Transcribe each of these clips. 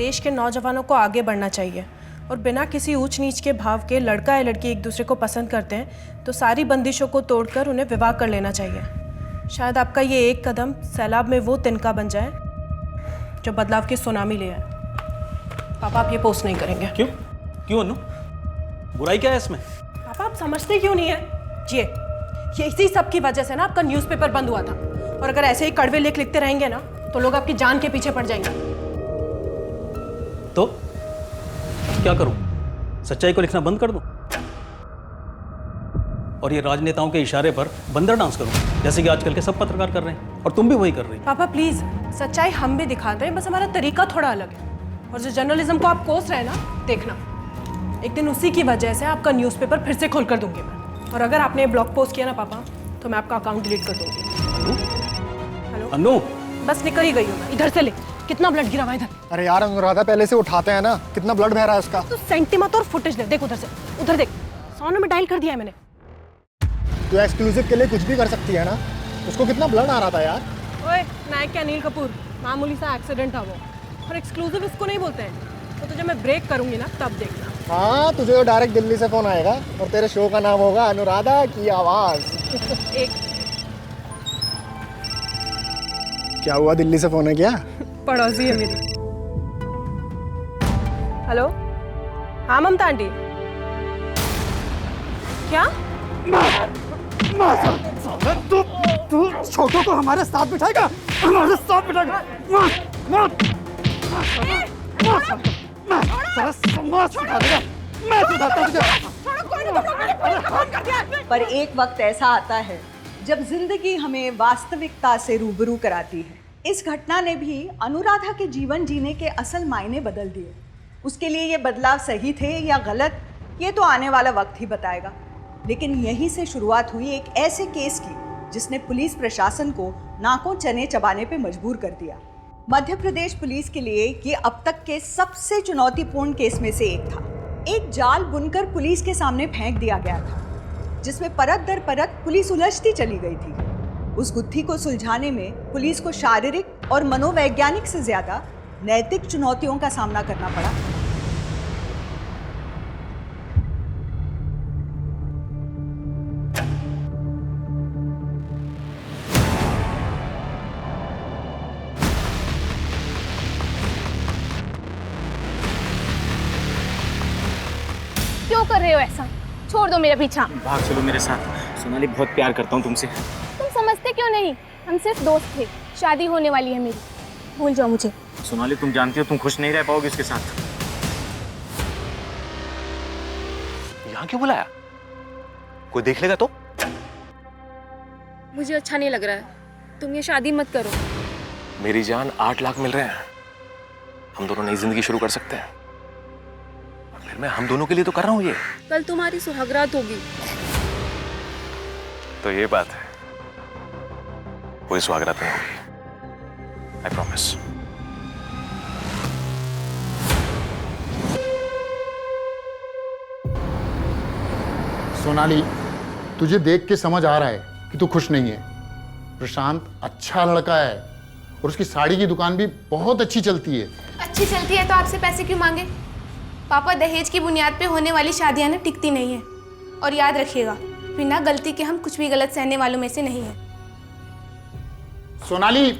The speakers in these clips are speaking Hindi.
देश के नौजवानों को आगे बढ़ना चाहिए और बिना किसी ऊंच नीच के भाव के लड़का या लड़की एक दूसरे को पसंद करते हैं तो सारी बंदिशों को तोड़कर उन्हें विवाह कर लेना चाहिए। शायद आपका ये एक कदम सैलाब में वो तिनका बन जाए जो बदलाव की सुनामी ले आए। पापा आप ये पोस्ट नहीं करेंगे। क्यों क्यों अनु, बुराई क्या है इसमें? पापा आप समझते क्यों नहीं है? ये इसी सब की वजह से ना आपका न्यूज़पेपर बंद हुआ था, और अगर ऐसे ही कड़वे लेख लिखते रहेंगे ना तो लोग आपकी जान के पीछे पड़ जाएंगे। तो क्या करूं? सच्चाई को लिखना बंद कर दूं और ये राजनेताओं के इशारे पर बंदर डांस करूं जैसे कि आजकल के सब पत्रकार कर रहे हैं और तुम भी वही कर रही हो? पापा प्लीज, सच्चाई हम भी दिखाते हैं, बस हमारा तरीका थोड़ा अलग है। और जो जर्नलिज्म को आप कोस रहे हैं ना, देखना एक दिन उसी की वजह से आपका न्यूज़पेपर फिर से खोल कर दूंगी मैं। और अगर आपने ब्लॉग पोस्ट किया ना पापा तो मैं आपका अकाउंट डिलीट कर दूंगी। हेलो अनु, बस निकल ही गई हूँ मैं। इधर से ले, कितना ब्लड गिरा हुआ है इधर। अरे यार अनुराधा, पहले से उठाते हैं ना, कितना ब्लड बह रहा है उसका। तो सेंटीमत और फुटेज ले, देख उधर से, उधर देख। 100 में डायल कर दिया है मैंने। तू एक्सक्लूसिव के लिए कुछ भी कर सकती है ना। उसको कितना ब्लड आ रहा था यार। ओए नायक क्या अनिल कपूर, मामूली सा एक्सीडेंट था वो। और एक्सक्लूसिव इसको नहीं बोलते हैं। तो तुझे मैं ब्रेक करूंगी ना तब देखना। हाँ, तुझे तो डायरेक्ट दिल्ली से फोन आएगा और तेरे शो का नाम होगा अनुराधा की आवाज। एक क्या हुआ, दिल्ली से फोन है क्या? पड़ोसी है मेरी। हेलो, हाँ ममता आंटी। क्या? तू छोटों को हमारे साथ बिठाएगा? हमारे साथ बिठाएगा? पर एक वक्त ऐसा आता है जब जिंदगी हमें वास्तविकता से रूबरू कराती है। इस घटना ने भी अनुराधा के जीवन जीने के असल मायने बदल दिए। उसके लिए ये बदलाव सही थे या गलत, ये तो आने वाला वक्त ही बताएगा। लेकिन यहीं से शुरुआत हुई एक ऐसे केस की जिसने पुलिस प्रशासन को नाकों चने चबाने पे मजबूर कर दिया। मध्य प्रदेश पुलिस के लिए ये अब तक के सबसे चुनौतीपूर्ण केस में से एक था। एक जाल बुनकर पुलिस के सामने फेंक दिया गया था जिसमें परत दर परत पुलिस उलझती चली गई थी। उस गुत्थी को सुलझाने में पुलिस को शारीरिक और मनोवैज्ञानिक से ज्यादा नैतिक चुनौतियों का सामना करना पड़ा। क्यों कर रहे हो ऐसा? छोड़ दो मेरा पीछा। भाग चलो मेरे साथ। सोनाली, बहुत प्यार करता हूँ तुमसे। तुम समझते क्यों नहीं? हम सिर्फ दोस्त थे, शादी होने वाली है मेरी, भूल जाओ मुझे। सोनाली, तुम जानती हो तुम खुश नहीं रह पाओगे उसके साथ। यहाँ क्यों बुलाया? कोई देख लेगा तो? मुझे अच्छा नहीं लग रहा है, तुम ये शादी मत करो। मेरी जान, 8 लाख मिल रहे हैं, हम दोनों नई जिंदगी शुरू कर सकते हैं। और फिर मैं हम दोनों के लिए तो कर रहा हूँ ये। कल तुम्हारी सुहागरात होगी। तो ये बात है, कोई स्वागत नहीं होगी, आई प्रॉमिस। सोनाली, तुझे देख के समझ आ रहा है कि तू खुश नहीं है। प्रशांत अच्छा लड़का है और उसकी साड़ी की दुकान भी बहुत अच्छी चलती है। अच्छी चलती है तो आपसे पैसे क्यों मांगे? पापा, दहेज की बुनियाद पे होने वाली शादियां ना टिकती नहीं है। और याद रखिएगा, बिना गलती के हम कुछ भी गलत सहने वालों में से नहीं है। सोनाली,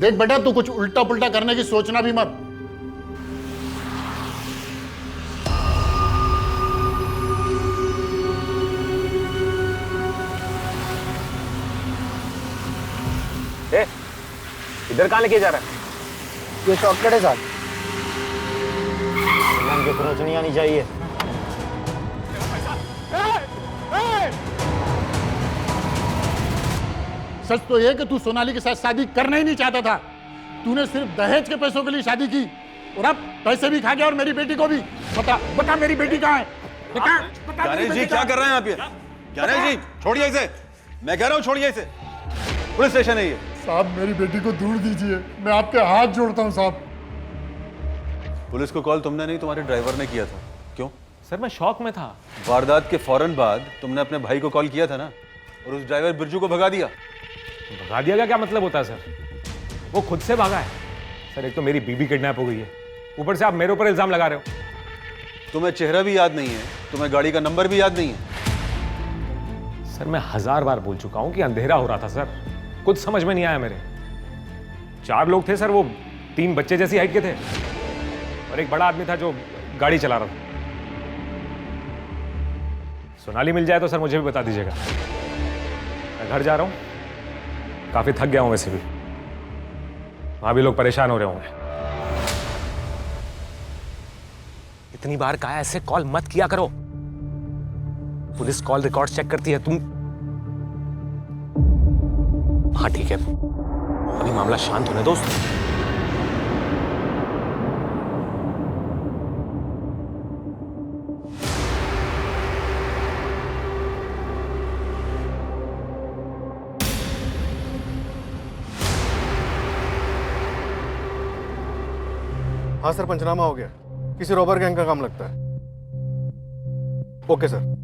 देख बेटा, तू कुछ उल्टा पुल्टा करने की सोचना भी मत। इधर कहाँ लेके जा रहा है? ये चॉकलेट है साथ। हमको खरोच नहीं आनी चाहिए। सच तो ये कि तू सोनाली के साथ शादी करना ही नहीं चाहता था। तूने सिर्फ दहेज के पैसों के लिए शादी की और अब पैसे भी खा गया और मेरी बेटी को भी। बता मेरी बेटी कहाँ है? गणेश जी क्या कर रहे हैं आप ये? गणेश जी छोड़िए इसे, मैं कह रहा हूँ छोड़िए इसे, पुलिस स्टेशन है ये। साहब, मेरी बेटी को दूर दीजिए, मैं आपके हाथ जोड़ता हूँ साहब। पुलिस को कॉल तुमने नहीं, तुम्हारे ड्राइवर ने किया था। क्यों? सर मैं शॉक में था। वारदात के फौरन बाद तुमने अपने भाई को कॉल किया था ना, और उस ड्राइवर बिरजू को भगा दिया। भगा दिया का क्या मतलब होता है सर? वो खुद से भागा है। सर एक तो मेरी बीबी किडनैप हो गई है, ऊपर से आप मेरे ऊपर इल्जाम लगा रहे हो। तुम्हें चेहरा भी याद नहीं है, तुम्हें गाड़ी का नंबर भी याद नहीं है। सर मैं 1000 बार बोल चुका हूं कि अंधेरा हो रहा था सर, कुछ समझ में नहीं आया मेरे। 4 लोग थे सर, वो 3 बच्चे जैसी हाइट के थे और एक बड़ा आदमी था जो गाड़ी चला रहा था। सोनाली मिल जाए तो सर मुझे भी बता दीजिएगा। मैं घर जा रहा हूं, काफी थक गया हूं वैसे भी, वहां भी लोग परेशान हो रहे होंगे। इतनी बार कहा ऐसे कॉल मत किया करो, पुलिस कॉल रिकॉर्ड चेक करती है। तुम हाँ ठीक है, अभी मामला शांत होने दो। हाँ सर, पंचनामा हो गया। किसी रॉबर गैंग का काम लगता है। Okay sir.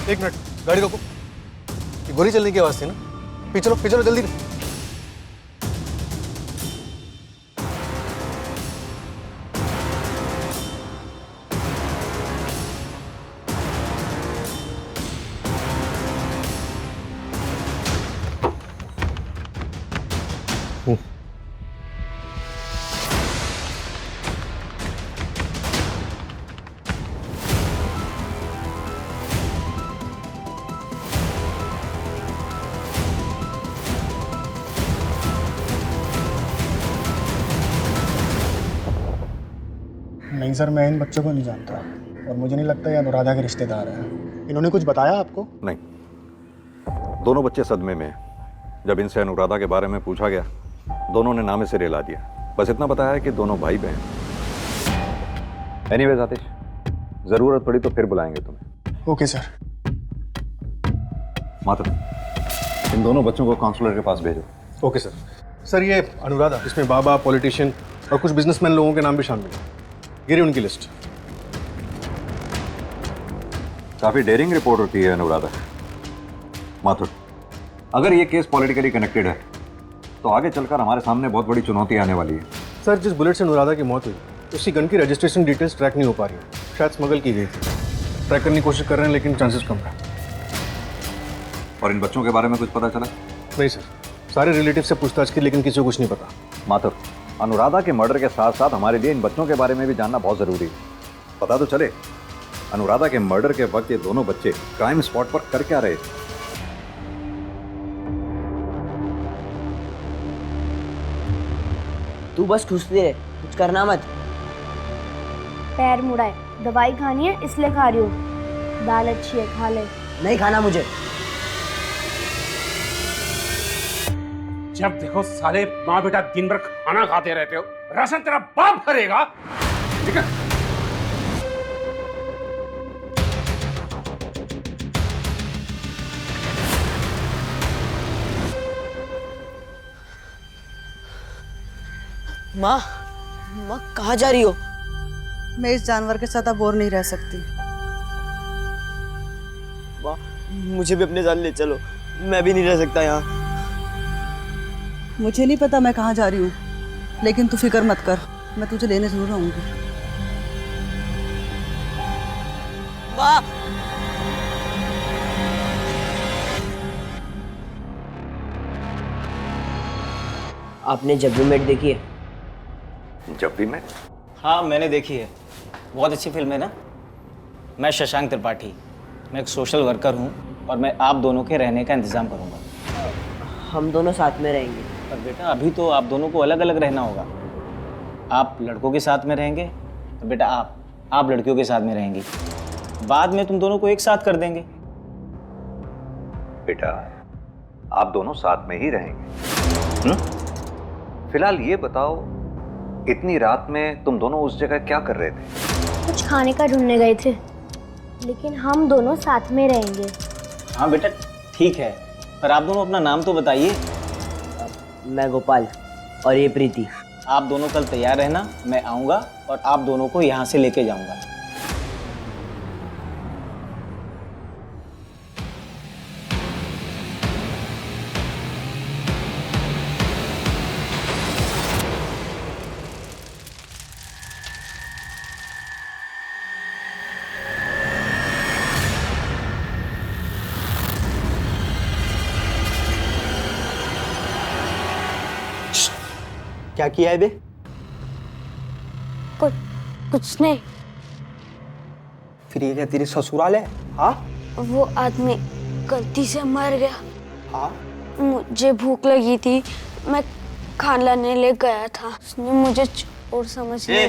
एक मिनट, गाड़ी रोको। ये गोली चलने की आवाज थी ना? पीछे लो जल्दी। नहीं सर, मैं इन बच्चों को नहीं जानता और मुझे नहीं लगता ये अनुराधा के रिश्तेदार हैं। इन्होंने कुछ बताया आपको? नहीं, दोनों बच्चे सदमे में हैं। जब इनसे अनुराधा के बारे में पूछा गया, दोनों ने नामे से रिला दिया। बस इतना बताया है कि दोनों भाई बहन। एनीवेज आतिश, जरूरत पड़ी तो फिर बुलाएंगे तुम्हें। Okay sir. मात्र इन दोनों बच्चों को काउंसलर के पास भेजो। Okay sir. सर ये अनुराधा, इसमें बाबा, पॉलिटिशियन और कुछ बिजनेसमैन लोगों के नाम भी शामिल हैं। ये रही उनकी लिस्ट। काफी डेयरिंग रिपोर्ट होती है अनुराधा। माथुर, अगर ये केस पॉलिटिकली कनेक्टेड है तो आगे चलकर हमारे सामने बहुत बड़ी चुनौती आने वाली है। सर जिस बुलेट से अनुराधा की मौत हुई, उसकी गन की रजिस्ट्रेशन डिटेल्स ट्रैक नहीं हो पा रही है। शायद स्मगल की गई थी। ट्रैक करने की कोशिश कर रहे हैं लेकिन चांसेस कम है। और इन बच्चों के बारे में कुछ पता चला? नहीं सर, सारे रिलेटिव से पूछताछ की लेकिन किसी को कुछ नहीं पता। माथुर, अनुराधा के मर्डर के साथ साथ हमारे लिए इन बच्चों के बारे में भी जानना बहुत जरूरी है। पता तो चले अनुराधा के मर्डर के वक्त ये दोनों बच्चे क्राइम स्पॉट पर कर क्या रहे थे। तू बस ठूसती रहे, कुछ करना मत। पैर मुड़ा है, दवाई खानी है इसलिए खा रही हूँ। दाल अच्छी है, खा ले। नहीं खाना मुझे। जब देखो साले माँ बेटा दिन भर खाना खाते रहते हो, राशन तेरा बाप भरेगा। ठीक है? माँ कहाँ जा रही हो? मैं इस जानवर के साथ अब और नहीं रह सकती। माँ मुझे भी अपने साथ ले चलो, मैं भी नहीं रह सकता यहाँ। मुझे नहीं पता मैं कहाँ जा रही हूँ, लेकिन तू फिक्र मत कर, मैं तुझे लेने जरूर आऊंगी। माँ आपने जब भी मेट देखी है? जब भी मैं? हाँ मैंने देखी है, बहुत अच्छी फिल्म है ना। मैं शशांक त्रिपाठी, मैं एक सोशल वर्कर हूँ और मैं आप दोनों के रहने का इंतज़ाम करूँगा। हम दोनों साथ में रहेंगे। पर बेटा अभी तो आप दोनों को अलग अलग रहना होगा। आप लड़कों के साथ में रहेंगे और बेटा आप लड़कियों के साथ में रहेंगी। बाद में तुम दोनों को एक साथ कर देंगे। बेटा आप दोनों साथ में ही रहेंगे। फिलहाल ये बताओ, इतनी रात में तुम दोनों उस जगह क्या कर रहे थे? कुछ खाने का ढूंढने गए थे, लेकिन हम दोनों साथ में रहेंगे। हाँ बेटा ठीक है, पर आप दोनों अपना नाम तो बताइए। मैं गोपाल और ये प्रीति। आप दोनों कल तैयार रहना, मैं आऊँगा और आप दोनों को यहाँ से लेके जाऊँगा। क्या किया है बे? कुछ नहीं। फिर ये क्या तेरे ससुराल है? हाँ? वो आदमी गलती से मर गया। हाँ? मुझे भूख लगी थी, मैं खाना लाने ले गया था, उसने मुझे चोर समझ लिया।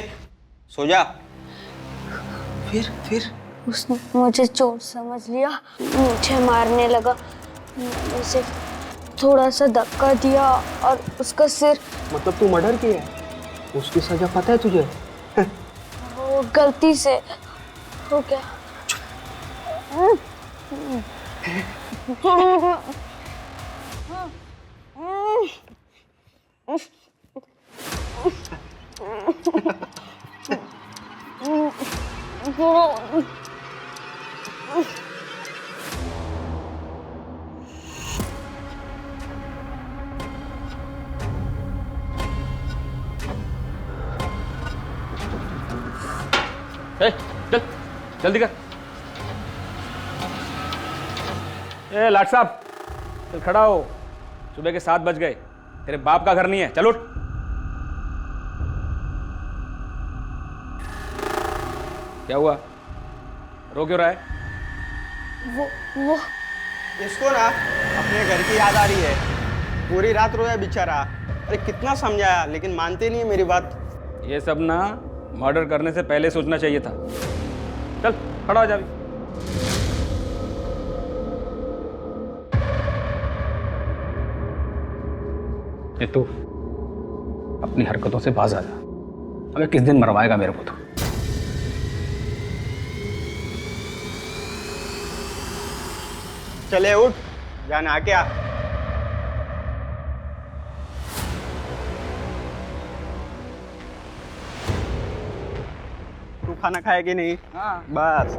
सो जा। फिर उसने मुझे चोर समझ लिया, मुझे मारने लगा। मैंने उसे थोड़ा सा धक्का दिया और उसका सिर। मतलब तू मर्डर किया है? उसकी सजा पता है तुझे? वो गलती से हो गया। चल जल्दी कर। ए लाट साहब, चल खड़ा हो। सुबह के 7 बज गए, तेरे बाप का घर नहीं है, चल उठ। क्या हुआ, रो क्यों रहा है? वो इसको ना अपने घर की याद आ रही है। पूरी रात रोया बेचारा। अरे कितना समझाया लेकिन मानते नहीं है मेरी बात। ये सब ना मर्डर करने से पहले सोचना चाहिए था। चल खड़ा हो जा। ये तू अपनी हरकतों से बाज आ जा। अबे किस दिन मरवाएगा मेरे को तो। चले उठ, जाना आ क्या। तू खाना खाया कि नहीं? हाँ। बस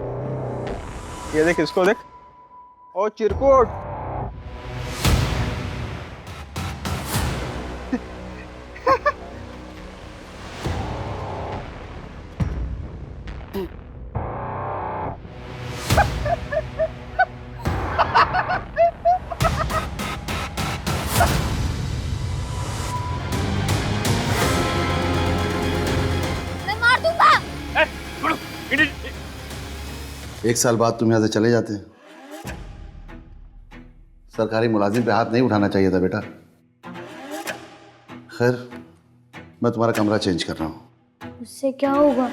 ये देख, इसको देख। ओ चिरकुट, एक साल बाद तुम यहाँ से चले जाते हैं। सरकारी मुलाजिम पे हाथ नहीं उठाना चाहिए था बेटा। खैर, मैं तुम्हारा कमरा चेंज कर रहा हूँ। उससे क्या होगा?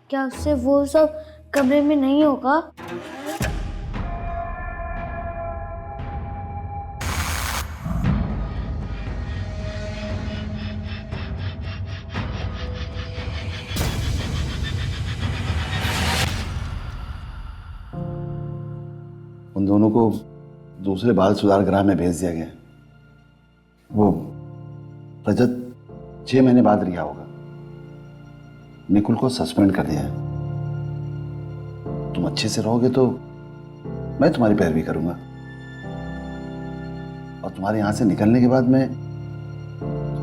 क्या उससे वो सब कमरे में नहीं होगा? उन दोनों को दूसरे बाल सुधार गृह में भेज दिया गया। वो रजत 6 महीने बाद रिहा होगा। निकुल को सस्पेंड कर दिया है। तुम अच्छे से रहोगे तो मैं तुम्हारी पैरवी करूंगा, और तुम्हारे यहां से निकलने के बाद मैं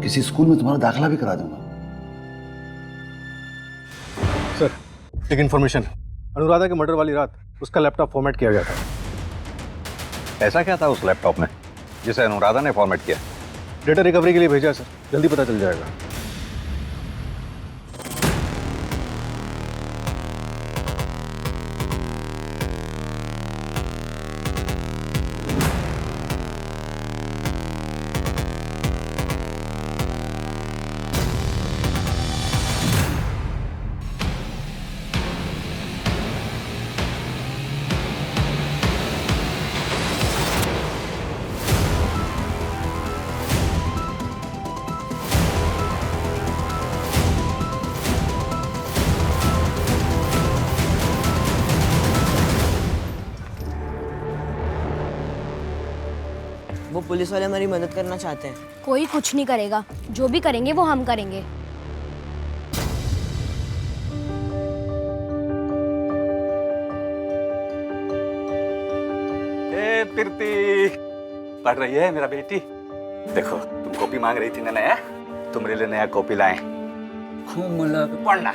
किसी स्कूल में तुम्हारा दाखिला भी करा दूंगा। सर एक इन्फॉर्मेशन, अनुराधा के मर्डर वाली रात उसका लैपटॉप फॉर्मेट किया गया था। ऐसा क्या था उस लैपटॉप में जिसे अनुराधा ने फॉर्मेट किया? डेटा रिकवरी के लिए भेजा सर, जल्दी पता चल जाएगा। पुलिस वाले हमारी मदद करना चाहते हैं। कोई कुछ नहीं करेगा, जो भी करेंगे वो हम करेंगे। ए प्रीति, पढ़ रही है मेरा बेटी? देखो तुम कॉपी मांग रही थी ना नया, तुम्हारे लिए नया कॉपी लाए। खूब मन लगा के पढ़ना।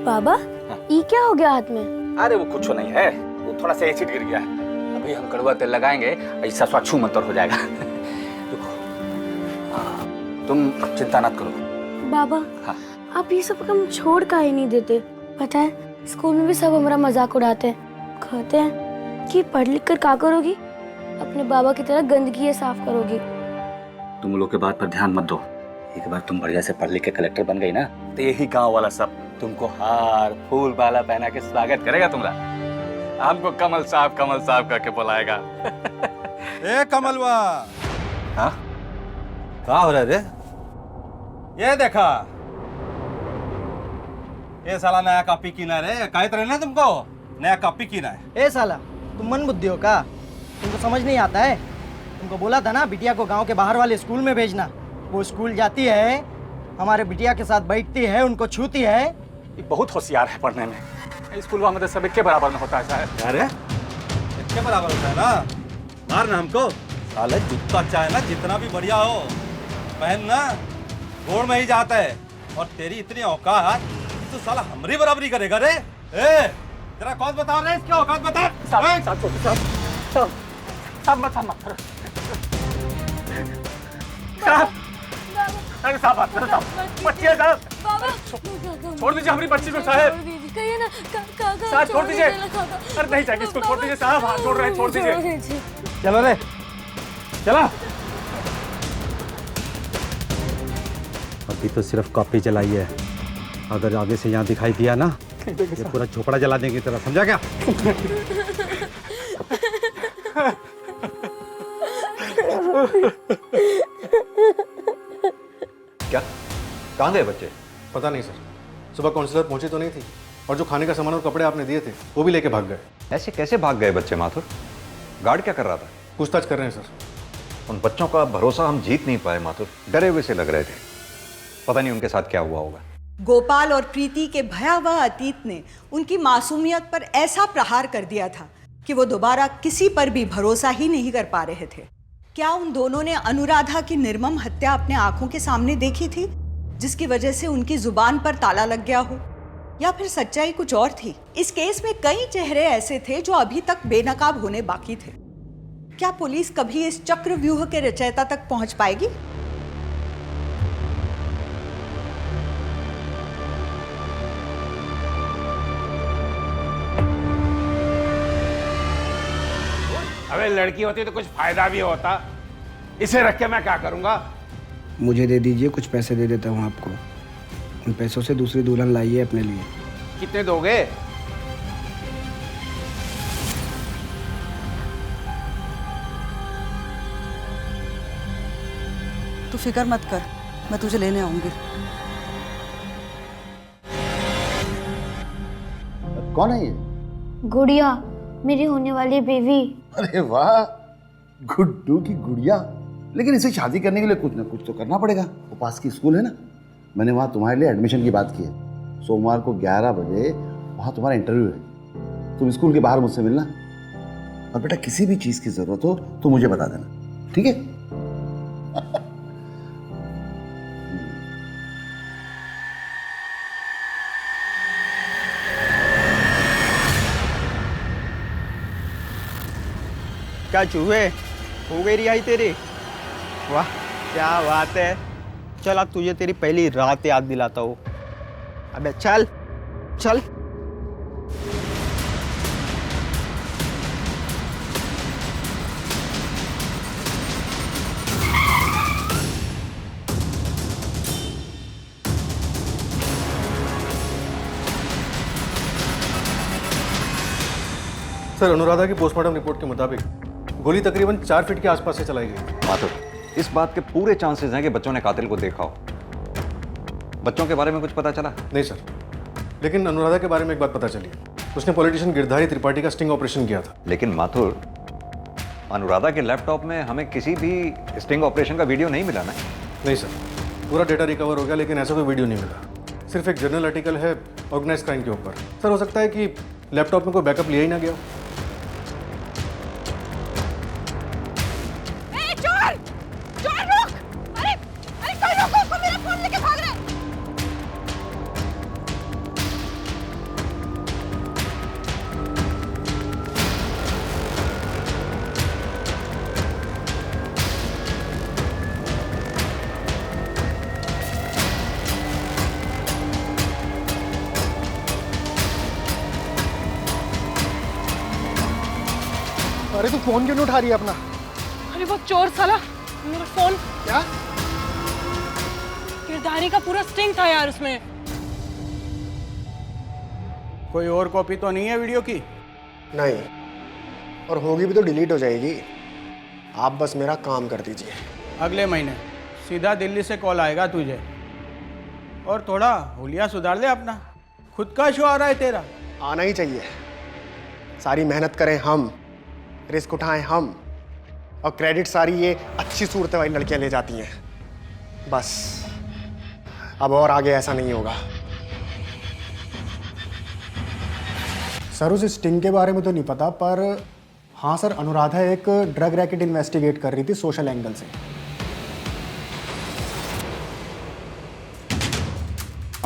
बाबा ये क्या हो गया हाथ में? अरे वो कुछ नहीं है, वो थोड़ा सा एसिड गिर गया है। अभी हम कड़वा तेल लगाएंगे, ऐसा स्वाछू मंतर हो जाएगा। देखो तुम चिंता मत करो। बाबा हाँ। आप ये सब काम छोड़ काहे नहीं देते? पता है स्कूल में भी सब हमारा मजाक उड़ाते हैं, कहते हैं कि पढ़ लिख कर क्या करोगी, अपने बाबा की तरह गंदगी है साफ करोगी। तुम लोग के बात पर ध्यान मत दो। एक बार तुम बढ़िया से पढ़ लिख के कलेक्टर बन गई ना, तो यही गांव वाला सब तुमको हार फूल बाला पहना के स्वागत करेगा तुम्हारा। हमको कमल साहब करके बुलाएगा। ए कमलवा, हाँ क्या हो रहा है रे? ये देखा, ये साला नया कॉपी कीना रे, कहते रहे ना तुमको नया कॉपी कीना है। ए साला, तुम मन बुद्धि हो का? तुमको समझ नहीं आता है? तुमको बोला था ना बिटिया को गांव के बाहर वाले स्कूल में भेजना। वो स्कूल जाती है, हमारे बिटिया के साथ बैठती है, उनको छूती है। ये बहुत होशियार है पढ़ने में। स्कूल में तो सब एक के बराबर में होता है शायद। अरे एक के बराबर होता है ना, मार ना हमको। साले जूता चाहे ना जितना भी बढ़िया हो, पहन ना गोड़ में ही जाता है। और तेरी इतनी औकात, तू साला हमारी बराबरी करेगा रे? ए जरा कौन बता रहे इसकी औकात बता। साहब मत अरे साहब बच्ची है साहब, छोड़ दीजिए हमारी बच्ची को साहब। साहब छोड़ दीजिए। अरे नहीं चाहिए इसको, छोड़ दीजिए साहब, हाथ छोड़ रहे हैं, छोड़ दीजिए। चलो रे चला। अभी तो सिर्फ कॉपी जलाई है, अगर आगे से यहाँ दिखाई दिया ना, ये पूरा झोपड़ा जला देंगे तेरा, समझा क्या? क्या कहाँ गए बच्चे? पता नहीं सर, सुबह काउंसलर पहुंची तो नहीं थी, और जो खाने का सामान और कपड़े आपने दिए थे वो भी लेके भाग गए। ऐसे कैसे भाग गए बच्चे माथुर? गार्ड क्या कर रहा था? पूछताछ कर रहे हैं सर। उन बच्चों का भरोसा हम जीत नहीं पाए माथुर, डरे हुए से लग रहे थे। पता नहीं उनके साथ क्या हुआ होगा। गोपाल और प्रीति के भयावह अतीत ने उनकी मासूमियत पर ऐसा प्रहार कर दिया था कि वो दोबारा किसी पर भी भरोसा ही नहीं कर पा रहे थे। क्या उन दोनों ने अनुराधा की निर्मम हत्या अपने आंखों के सामने देखी थी, जिसकी वजह से उनकी जुबान पर ताला लग गया हो? या फिर सच्चाई कुछ और थी? इस केस में कई चेहरे ऐसे थे जो अभी तक बेनकाब होने बाकी थे। क्या पुलिस कभी इस चक्रव्यूह के रचयिता तक पहुंच पाएगी? अबे लड़की होती तो कुछ फायदा भी होता। इसे रख के मैं क्या करूंगा? मुझे दे दीजिए, कुछ पैसे दे देता हूँ आपको। उन पैसों से दूसरी दुल्हन लाइए अपने लिए। कितने दोगे? तू फिक्र मत कर, मैं तुझे लेने आऊंगी। कौन है ये? गुड़िया, मेरी होने वाली बेबी। अरे वाह, गुड्डू की गुड़िया। लेकिन इसे शादी करने के लिए कुछ ना कुछ तो करना पड़ेगा। वो पास की स्कूल है ना, मैंने वहाँ तुम्हारे लिए एडमिशन की बात की है। सोमवार को 11 बजे वहाँ तुम्हारा इंटरव्यू है। तुम स्कूल के बाहर मुझसे मिलना, और बेटा किसी भी चीज़ की ज़रूरत हो तो मुझे बता देना, ठीक है? क्या चूहे हो गई रिहाई तेरी? वाह क्या बात है। चल अब तुझे तेरी पहली रात याद दिलाता हूँ। अबे चल चल। सर, अनुराधा की पोस्टमार्टम रिपोर्ट के मुताबिक गोली तकरीबन 4 फीट के आसपास से चलाई गई। माथुर, इस बात के पूरे चांसेस हैं कि बच्चों ने कातिल को देखा हो। बच्चों के बारे में कुछ पता चला? नहीं सर, लेकिन अनुराधा के बारे में एक बात पता चली। उसने पॉलिटिशियन गिरधारी त्रिपाठी का स्टिंग ऑपरेशन किया था। लेकिन माथुर, अनुराधा के लैपटॉप में हमें किसी भी स्टिंग ऑपरेशन का वीडियो नहीं मिला ना? नहीं सर, पूरा डेटा रिकवर हो गया लेकिन ऐसा कोई वीडियो नहीं मिला। सिर्फ एक जर्नल आर्टिकल है ऑर्गेनाइज क्राइम के ऊपर। सर हो सकता है कि लैपटॉप में कोई बैकअप लिया ही ना गया हो। चोर! चोर रुक! अरे कोई रोको उसको, मेरा फोन लेके भाग रहा है। अरे तू फोन क्यों नहीं उठा रही है अपना? अरे वो चोर साला मेरा फोन। क्या? किरदारी का पूरा स्टिंग था यार उसमें। कोई और कॉपी तो नहीं है वीडियो की? नहीं, और होगी भी तो डिलीट हो जाएगी। आप बस मेरा काम कर दीजिए। अगले महीने सीधा दिल्ली से कॉल आएगा तुझे। और थोड़ा हुलिया सुधार ले अपना, खुद का शो आ रहा है तेरा। आना ही चाहिए। सारी मेहनत करें हम, रिस्क उठाएं हम, और क्रेडिट सारी ये अच्छी सूरत वाली लड़कियां ले जाती हैं। बस अब और आगे ऐसा नहीं होगा। सर उस स्टिंग के बारे में तो नहीं पता, पर हाँ सर, अनुराधा एक ड्रग रैकेट इन्वेस्टिगेट कर रही थी सोशल एंगल से।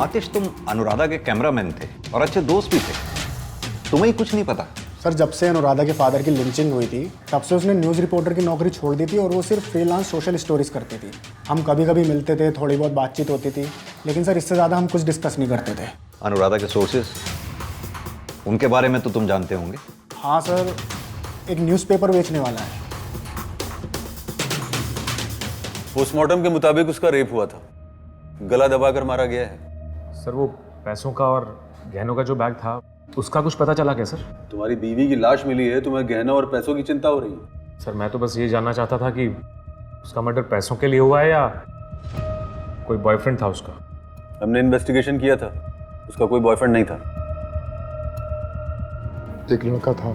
आतिश, तुम अनुराधा के कैमरामैन थे और अच्छे दोस्त भी थे, तुम्हें कुछ नहीं पता? सर जब से अनुराधा के फादर की लिंचिंग हुई थी तब से उसने न्यूज़ रिपोर्टर की नौकरी छोड़ दी थी और वो सिर्फ फ्रीलांस सोशल स्टोरीज करती थी। हम कभी कभी मिलते थे, थोड़ी बहुत बातचीत होती थी, लेकिन सर इससे ज़्यादा हम कुछ डिस्कस नहीं करते थे। अनुराधा के सोर्सेज, उनके बारे में तो तुम जानते होंगे? हाँ सर, एक न्यूज़पेपर बेचने वाला है। पोस्टमार्टम के मुताबिक उसका रेप हुआ था, गला दबाकर मारा गया है। सर वो पैसों का और गहनों का जो बैग था उसका कुछ पता चला क्या सर? तुम्हारी बीवी की लाश मिली है, तुम्हें गहनों और पैसों की चिंता हो रही है? सर मैं तो बस ये जानना चाहता था कि उसका मर्डर पैसों के लिए हुआ है या कोई बॉयफ्रेंड था उसका? हमने इन्वेस्टिगेशन किया था, उसका कोई बॉयफ्रेंड नहीं था। एक लड़का था।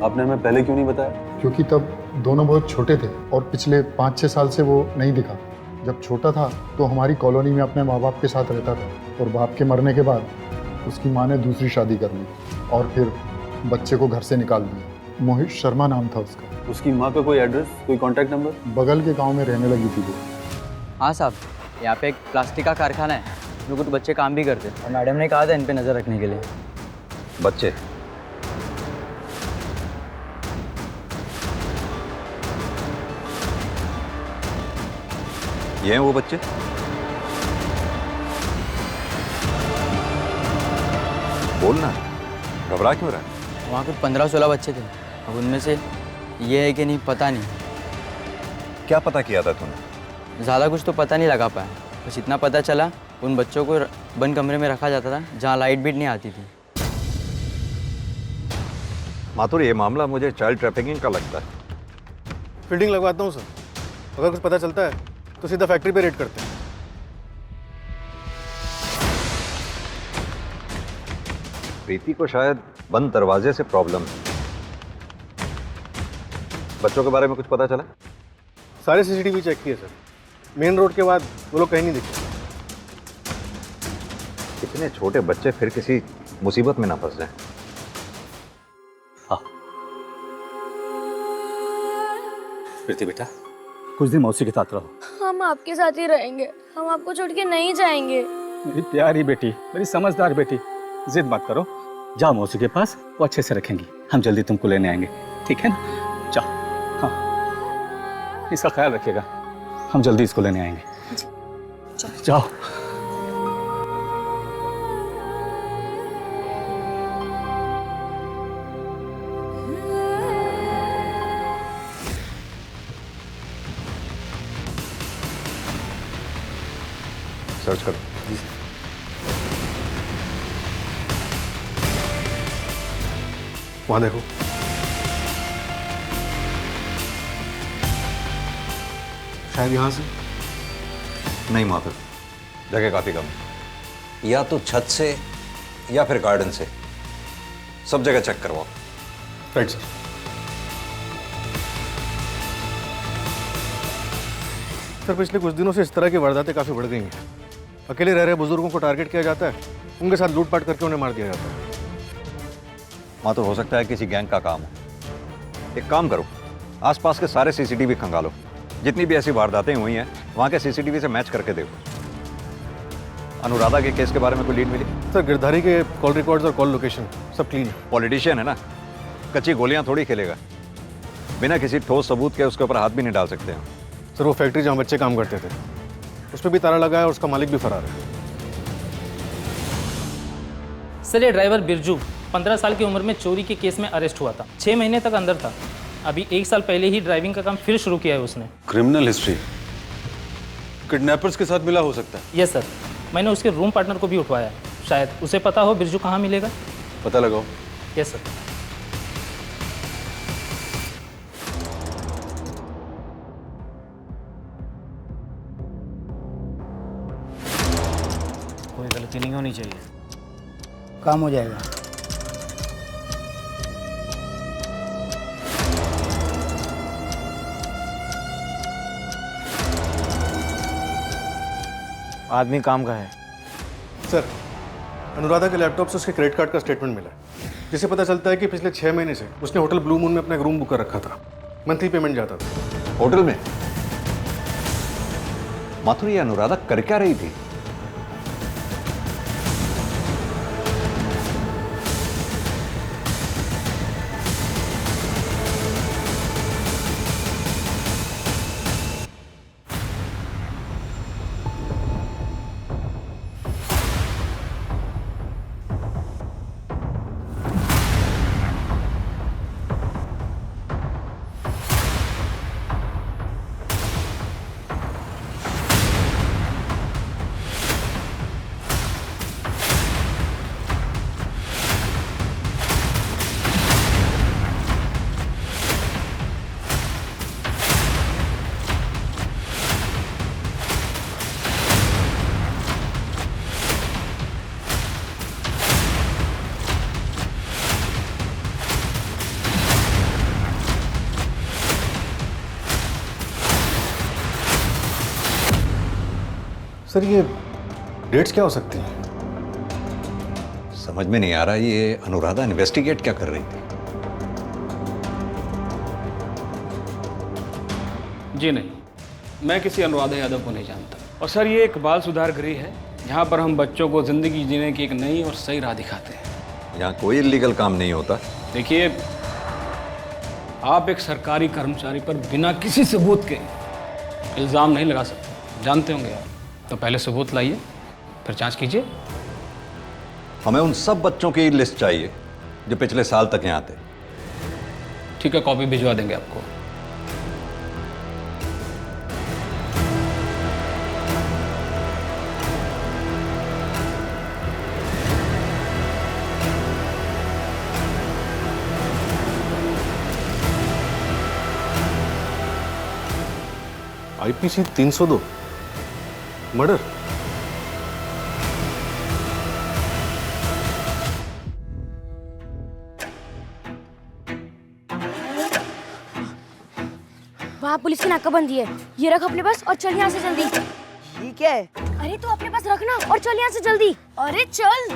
आपने हमें पहले क्यों नहीं बताया? क्योंकि तब दोनों बहुत छोटे थे और पिछले 5-6 साल से वो नहीं दिखा। जब छोटा था तो हमारी कॉलोनी में अपने माँ बाप के साथ रहता था और बाप के मरने के बाद उसकी माँ ने दूसरी शादी कर ली और फिर बच्चे को घर से निकाल दिया। मोहित शर्मा नाम था उसका। उसकी माँ का कोई एड्रेस, कोई कांटेक्ट नंबर? बगल के गांव में रहने लगी थी वो। हाँ साहब, यहाँ पे एक प्लास्टिक का कारखाना है, जो कुछ बच्चे काम भी करते और मैडम ने कहा था इन पे नज़र रखने के लिए। बच्चे? ये हैं वो बच्चे? बोलना, घबरा क्यों रहा है? वहाँ कुछ 15-16 बच्चे थे, अब उनमें से ये है कि नहीं पता नहीं। क्या पता किया था तूने? ज़्यादा कुछ तो पता नहीं लगा पाया, बस इतना पता चला उन बच्चों को बंद कमरे में रखा जाता था जहाँ लाइट बीट नहीं आती थी। माथुर, ये मामला मुझे चाइल्ड ट्रैफिकिंग का लगता है। फील्डिंग लगवाता हूँ सर, अगर कुछ पता चलता है तो सीधा फैक्ट्री पे रेड करते हैं। प्रीति को शायद बंद दरवाजे से प्रॉब्लम है। बच्चों के बारे में कुछ पता चला? सारे सीसीटीवी चेक किए सर, मेन रोड के बाद वो लोग कहीं नहीं दिखे। इतने छोटे बच्चे फिर किसी मुसीबत में ना फंस जाएं। प्रीति बेटा, कुछ दिन मौसी के साथ रहो। हम आपके साथ ही रहेंगे, हम आपको छोड़ के नहीं जाएंगे। मेरी प्यारी बेटी, मेरी समझदार बेटी, जिद मत करो, जाओ मौसी के पास, वो अच्छे से रखेंगी। हम जल्दी तुमको लेने आएंगे, ठीक है ना? जाओ। हाँ, इसका ख्याल रखिएगा, हम जल्दी इसको लेने आएंगे। जाओ। सर्च करो। वहां देखो। शायद यहां से। नहीं माधव, जगह काफी कम है। या तो छत से या फिर गार्डन से, सब जगह चेक करवाओ। Right sir. सर पिछले कुछ दिनों से इस तरह की वारदातें काफ़ी बढ़ गई हैं। अकेले रह रहे बुजुर्गों को टारगेट किया जाता है, उनके साथ लूटपाट करके उन्हें मार दिया जाता है। वहाँ तो हो सकता है किसी गैंग का काम हो। एक काम करो, आसपास के सारे सीसीटीवी खंगालो, जितनी भी ऐसी वारदातें हुई हैं वहाँ के सीसीटीवी से मैच करके देखो। अनुराधा के केस के बारे में कोई लीड मिली? सर गिरधारी के कॉल रिकॉर्ड्स और कॉल लोकेशन सब क्लीन है। पॉलिटिशियन है ना, कच्ची गोलियां थोड़ी खेलेगा। बिना किसी ठोस सबूत के उसके ऊपर हाथ भी नहीं डाल सकते हैं। सर वो फैक्ट्री जहाँ बच्चे काम करते थे उस पर भी ताला लगा है और उसका मालिक भी फरार है। सर ये ड्राइवर बिरजू 15 साल की उम्र में चोरी के केस में अरेस्ट हुआ था। 6 महीने तक अंदर था। अभी 1 साल पहले ही ड्राइविंग का काम फिर शुरू किया है उसने। क्रिमिनल हिस्ट्री, किडनैपर्स के साथ मिला हो सकता है। यस सर, मैंने उसके रूम पार्टनर को भी उठवाया। शायद उसे पता हो बिरजू कहाँ मिलेगा। पता लगाओ। Yes sir. कोई गलती नहीं होनी चाहिए। काम हो जाएगा। आदमी काम का है। सर अनुराधा के लैपटॉप से उसके क्रेडिट कार्ड का स्टेटमेंट मिला है, जिससे पता चलता है कि पिछले 6 महीने से उसने होटल ब्लू मून में अपना एक रूम बुक कर रखा था। मंथली पेमेंट जाता था। होटल में? माथुर ये अनुराधा कर क्या रही थी? सर ये डेट्स क्या हो सकती हैं? समझ में नहीं आ रहा ये अनुराधा इन्वेस्टिगेट क्या कर रही थी। जी नहीं, मैं किसी अनुराधा यादव को नहीं जानता। और सर ये एक बाल सुधार गृह है जहाँ पर हम बच्चों को जिंदगी जीने की एक नई और सही राह दिखाते हैं। यहाँ कोई इलीगल काम नहीं होता। देखिए, आप एक सरकारी कर्मचारी पर बिना किसी सबूत के इल्ज़ाम नहीं लगा सकते, जानते होंगे आप। तो पहले सबूत लाइए, फिर जांच कीजिए। हमें उन सब बच्चों की लिस्ट चाहिए जो पिछले साल तक यहाँ थे। ठीक है, कॉपी भिजवा देंगे आपको। IPC 302 murder. वहाँ पुलिस की नाकाबंदी है। ये रख अपने पास और चल यहाँ से जल्दी। ठीक है। अरे तू अपने पास रखना और चल यहाँ से जल्दी। अरे चल।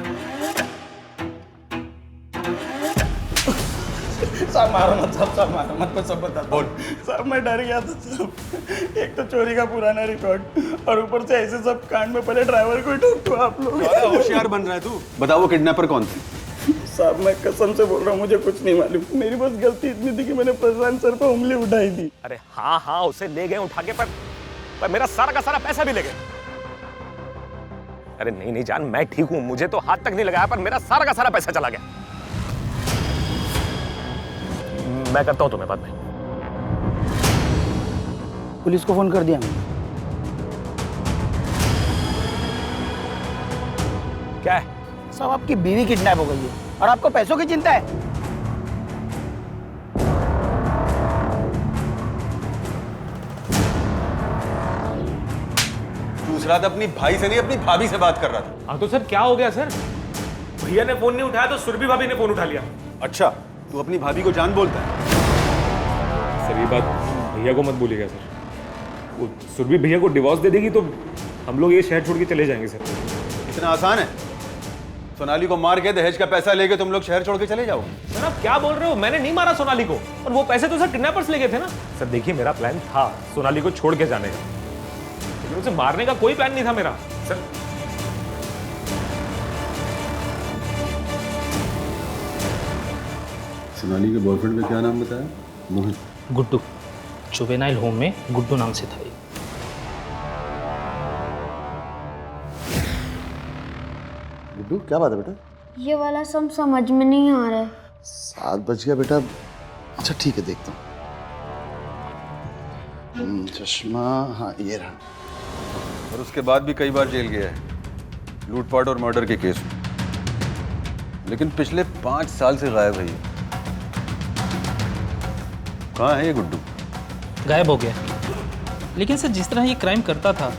साहब मारो मत, साहब मारो मत, मैं सब बता। बोल। साहब मैं डर गया था साहब। एक तो चोरी का पुराना रिकॉर्ड और ऊपर से ऐसे सब कांड में पहले ड्राइवर को ही ठोक दो आप लोग। होशियार बन रहा है तू। बताओ वो किडनैपर कौन थे? साहब मैं कसम से बोल रहा हूँ, मुझे कुछ नहीं मालूम। मेरी बस गलती इतनी थी कि मैंने प्रशांत सर पर उंगली उठाई थी। अरे हाँ हाँ, उसे ले गए उठा के, पर मेरा सारा का सारा पैसा भी ले गए। अरे नहीं नहीं जान, मैं ठीक हूं, मुझे तो हाथ तक नहीं लगाया, पर मेरा सारा का सारा पैसा चला गया। मैं करता हूं तुम्हें बाद में। पुलिस को फोन कर दिया मैंने। क्या है? साहब आपकी बीवी किडनैप हो गई है और आपको पैसों की चिंता है। दूसरा था अपनी भाई से नहीं अपनी भाभी से बात कर रहा था। हाँ तो सर क्या हो गया सर? भैया ने फोन नहीं उठाया तो सुरभि भाभी ने फोन उठा लिया। अच्छा, तू अपनी भाभी को जान बोलता है? सर ये बात भैया को मत बोलिएगा सर। वो सुरभि भैया को डिवोर्स दे देगी तो हम लोग ये शहर छोड़ के चले जाएंगे सर। इतना आसान है? सोनाली को मार के दहेज का पैसा लेके तुम लोग शहर छोड़ के चले जाओगे? सर आप क्या बोल रहे हो? मैंने नहीं मारा सोनाली को, और वो पैसे तो सर किडनैपर्स ले गए थे ना। सर देखिए, मेरा प्लान था सोनाली को छोड़ के जाने का, लेकिन उसे मारने का कोई प्लान नहीं था मेरा सर। सोनाली के बॉयफ्रेंड का क्या नाम बताया? मोहित। गुड्डू। जुवेनाइल होम में गुड्डू नाम से था ये। गुड्डू क्या बात है बेटा? ये वाला सब समझ में नहीं आ रहा है। 7 बज गया बेटा। अच्छा ठीक है, देखता हूँ। चश्मा, हाँ ये रहा। और उसके बाद भी कई बार जेल गया है लूटपाट और मर्डर के केस में, लेकिन पिछले 5 साल से गायब है ये। कहाँ है ये गुड्डू? गायब हो गया। लेकिन सर जिस तरह ये क्राइम करता था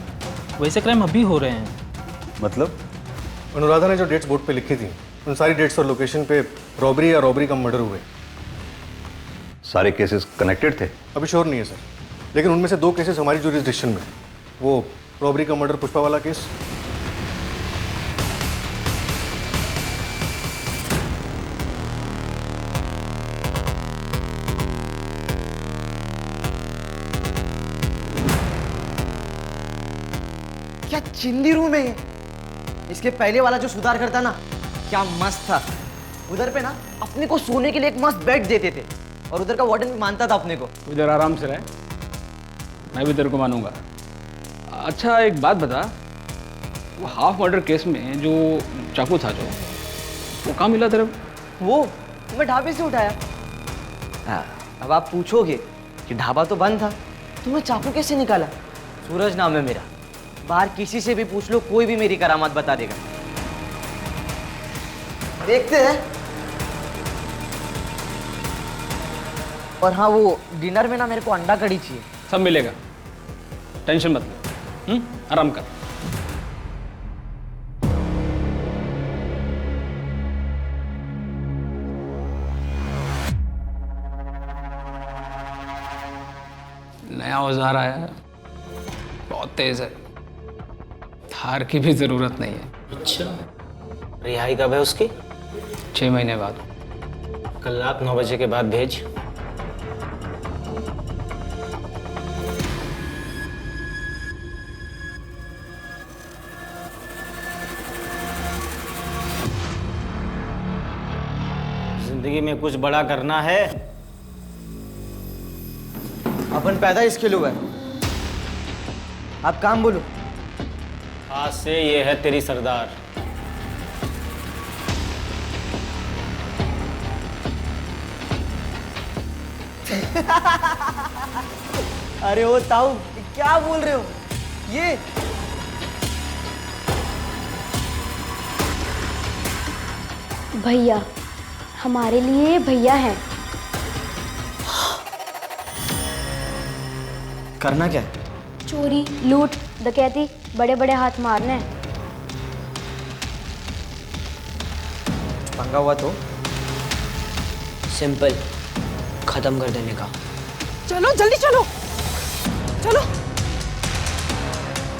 वैसे क्राइम अभी हो रहे हैं। मतलब? अनुराधा ने जो डेट्स बोर्ड पे लिखी थी उन सारी डेट्स और लोकेशन पे रॉबरी या रॉबरी का मर्डर हुए। सारे केसेस कनेक्टेड थे? अभी श्योर नहीं है सर, लेकिन उनमें से 2 केसेस हमारी जुरिसडिक्शन में। वो रॉबरी का मर्डर पुष्पा वाला केस, क्या चिंदी रूम है ये? इसके पहले वाला जो सुधार करता ना, क्या मस्त था। उधर पे ना अपने को सोने के लिए एक मस्त बेड देते थे, और उधर का वार्डन भी मानता था अपने को। उधर आराम से रहे, मैं भी तेरे को मानूंगा। अच्छा एक बात बता, वो हाफ मर्डर केस में जो चाकू था जो, वो कहाँ मिला तेरे को? वो मैं ढाबे से उठाया। हाँ, अब आप पूछोगे कि ढाबा तो बंद था, तुम्हें चाकू कैसे निकाला? सूरज नाम है मेरा, बाहर किसी से भी पूछ लो, कोई भी मेरी करामात बता देगा। देखते हैं। और हाँ, वो डिनर में ना मेरे को अंडा कड़ी चाहिए। सब मिलेगा, टेंशन मत ले। आराम कर। नया औजार आया है, बहुत तेज है, थार की भी जरूरत नहीं है। अच्छा, रिहाई कब है उसकी? 6 महीने बाद। कल रात 9 बजे के बाद भेज। जिंदगी में कुछ बड़ा करना है। अपन पैदा इसके लिए हुआ है। आप काम बोलो। आज से ये है तेरी सरदार। अरे ओ ताऊ, क्या बोल रहे हो? ये भैया, हमारे लिए भैया हैं। करना क्या है? चोरी, लूट, डकैती, बड़े बड़े हाथ मारने हैं। पंगा हुआ तो सिंपल, खत्म कर देने का। चलो जल्दी चलो, चलो।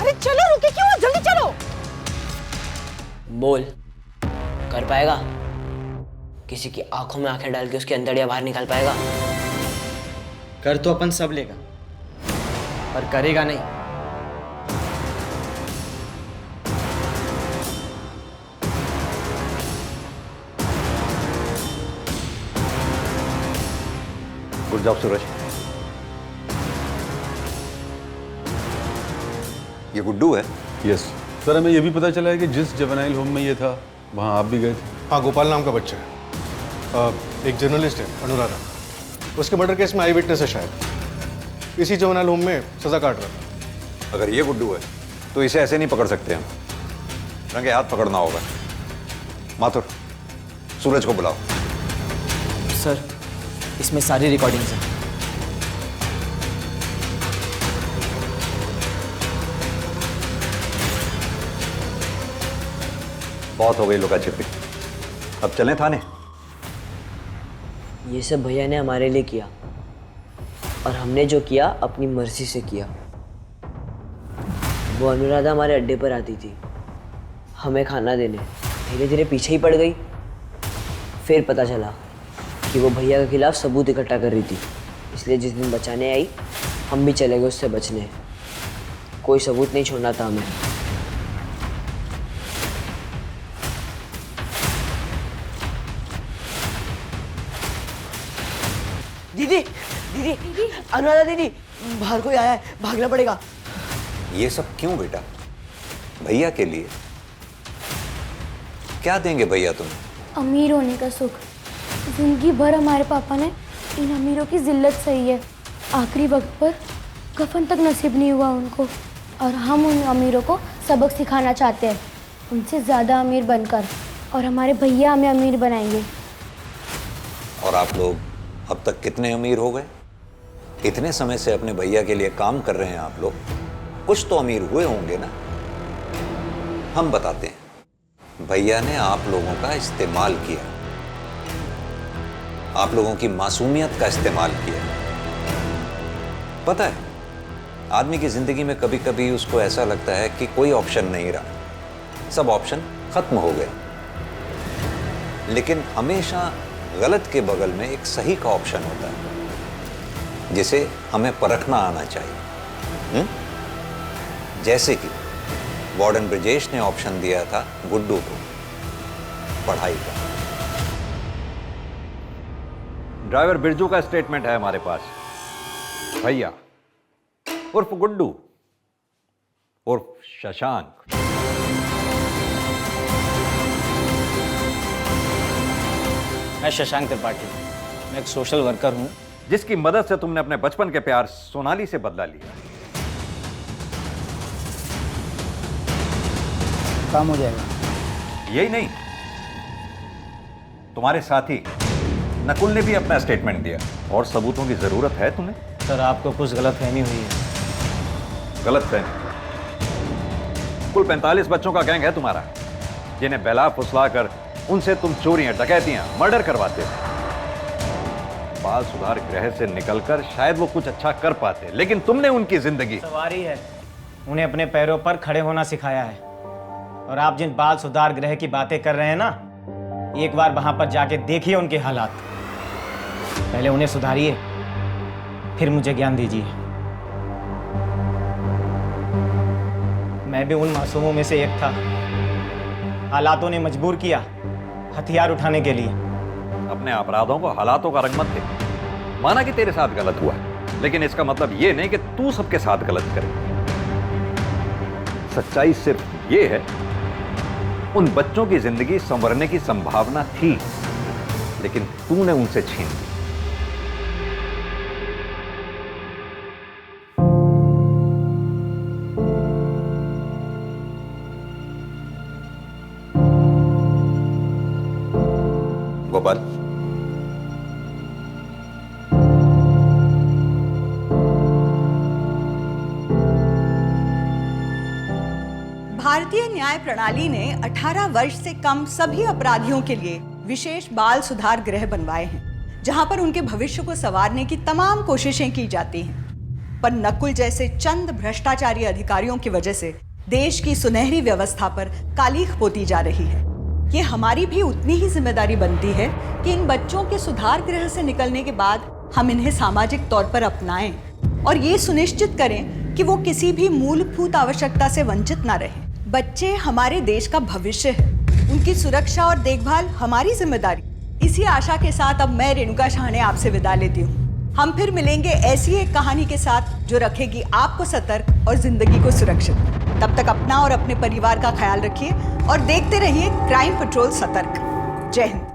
अरे चलो, रुके क्यों हो? जल्दी चलो। बोल, कर पाएगा? किसी की आंखों में आंखें डाल के उसकी अंदड़ियां बाहर निकाल पाएगा? कर तो अपन सब लेगा, पर करेगा नहीं। गुड जॉब सूरज। ये गुड्डू है? यस सर, हमें ये भी पता चला है कि जिस जुवेनाइल होम में ये था वहाँ आप भी गए थे। हाँ, गोपाल नाम का बच्चा है, एक जर्नलिस्ट है अनुराधा। उसके मर्डर केस में आई विटनेस है शायद। इसी जुवेनाइल होम में सजा काट रहा था। अगर ये गुड्डू है तो इसे ऐसे नहीं पकड़ सकते हम, रंगे हाथ पकड़ना होगा। माथुर, सूरज को बुलाओ। सर, इसमें सारी रिकॉर्डिंग्स हैं। बहुत हो गई लुका छिपी, अब चलें थाने। ये सब भैया ने हमारे लिए किया, और हमने जो किया अपनी मर्जी से किया। वो अनुराधा हमारे अड्डे पर आती थी हमें खाना देने, धीरे धीरे पीछे ही पड़ गई। फिर पता चला कि वो भैया के खिलाफ सबूत इकट्ठा कर रही थी, इसलिए जिस दिन बचाने आई हम भी चले गए उससे बचने। कोई सबूत नहीं छोड़ना था हमें। दीदी दीदी दीदी, अनुराधा दीदी, बाहर कोई आया है, भागना पड़ेगा। ये सब क्यों बेटा? भैया के लिए? क्या देंगे भैया तुम्हें? अमीर होने का सुख। जिंदगी भर हमारे पापा ने इन अमीरों की जिल्लत सही है। आखिरी वक्त पर कफन तक नसीब नहीं हुआ उनको, और हम उन अमीरों को सबक सिखाना चाहते हैं, उनसे ज़्यादा अमीर बनकर, और हमारे भैया हमें अमीर बनाएंगे। और आप लोग अब तक कितने अमीर हो गए? इतने समय से अपने भैया के लिए काम कर रहे हैं आप लोग, कुछ तो अमीर हुए होंगे ना? हम बताते हैं। भैया ने आप लोगों का इस्तेमाल किया, आप लोगों की मासूमियत का इस्तेमाल किया। पता है, आदमी की जिंदगी में कभी कभी उसको ऐसा लगता है कि कोई ऑप्शन नहीं रहा, सब ऑप्शन खत्म हो गए। लेकिन हमेशा गलत के बगल में एक सही का ऑप्शन होता है, जिसे हमें परखना आना चाहिए। जैसे कि वार्डन ब्रिजेश ने ऑप्शन दिया था गुड्डू को, पढ़ाई का। ड्राइवर बिरजू का स्टेटमेंट है हमारे पास। भैया उर्फ गुड्डू उर्फ शशांक, मैं शशांक त्रिपाठी, मैं एक सोशल वर्कर हूँ, जिसकी मदद से तुमने अपने बचपन के प्यार सोनाली से बदला लिया। काम हो जाएगा। यही नहीं, तुम्हारे साथी नकुल ने भी अपना स्टेटमेंट दिया। और सबूतों की जरूरत है तुम्हें? सर, आपको कुछ गलतफहमी हुई है। गलतफहमी? कुल 45 बच्चों का गैंग है तुम्हारा, जिन्हें बहला फुसला कर उनसे तुम चोरियां, डकैतियां, मर्डर करवाते थे। बाल सुधार गृह से निकलकर शायद वो कुछ अच्छा कर पाते, लेकिन तुमने उनकी जिंदगी सवारी है, उन्हें अपने पैरों पर खड़े होना सिखाया है। और आप जिन बाल सुधार गृह की बातें कर रहे हैं ना, एक बार वहां पर जाके देखिए उनके हालात। पहले उन्हें सुधारिए, फिर मुझे ज्ञान दीजिए। मैं भी उन मासूमों में से एक था। हालातों ने मजबूर किया हथियार उठाने के लिए। अपने अपराधों को हालातों का रंग मत दे। माना कि तेरे साथ गलत हुआ, लेकिन इसका मतलब ये नहीं कि तू सबके साथ गलत करे। सच्चाई सिर्फ ये है, उन बच्चों की जिंदगी संवरने की संभावना थी, लेकिन तूने उनसे छीन ली। गोपाल, भारतीय न्याय प्रणाली ने 18 वर्ष से कम सभी अपराधियों के लिए विशेष बाल सुधार गृह बनवाए हैं, जहां पर उनके भविष्य को संवारने की तमाम कोशिशें की जाती हैं। पर नकुल जैसे चंद भ्रष्टाचारी अधिकारियों की वजह से देश की सुनहरी व्यवस्था पर कालीख पोती जा रही है। ये हमारी भी उतनी ही जिम्मेदारी बनती है कि इन बच्चों के सुधार गृह से निकलने के बाद हम इन्हें सामाजिक तौर पर अपनाएं और ये सुनिश्चित करें कि वो किसी भी मूलभूत आवश्यकता से वंचित ना रहे। बच्चे हमारे देश का भविष्य है, उनकी सुरक्षा और देखभाल हमारी जिम्मेदारी। इसी आशा के साथ अब मैं रेणुका शाहने आपसे विदा लेती हूँ। हम फिर मिलेंगे ऐसी एक कहानी के साथ जो रखेगी आपको सतर्क और जिंदगी को सुरक्षित। तब तक अपना और अपने परिवार का ख्याल रखिए और देखते रहिए क्राइम पेट्रोल सतर्क। जय हिंद।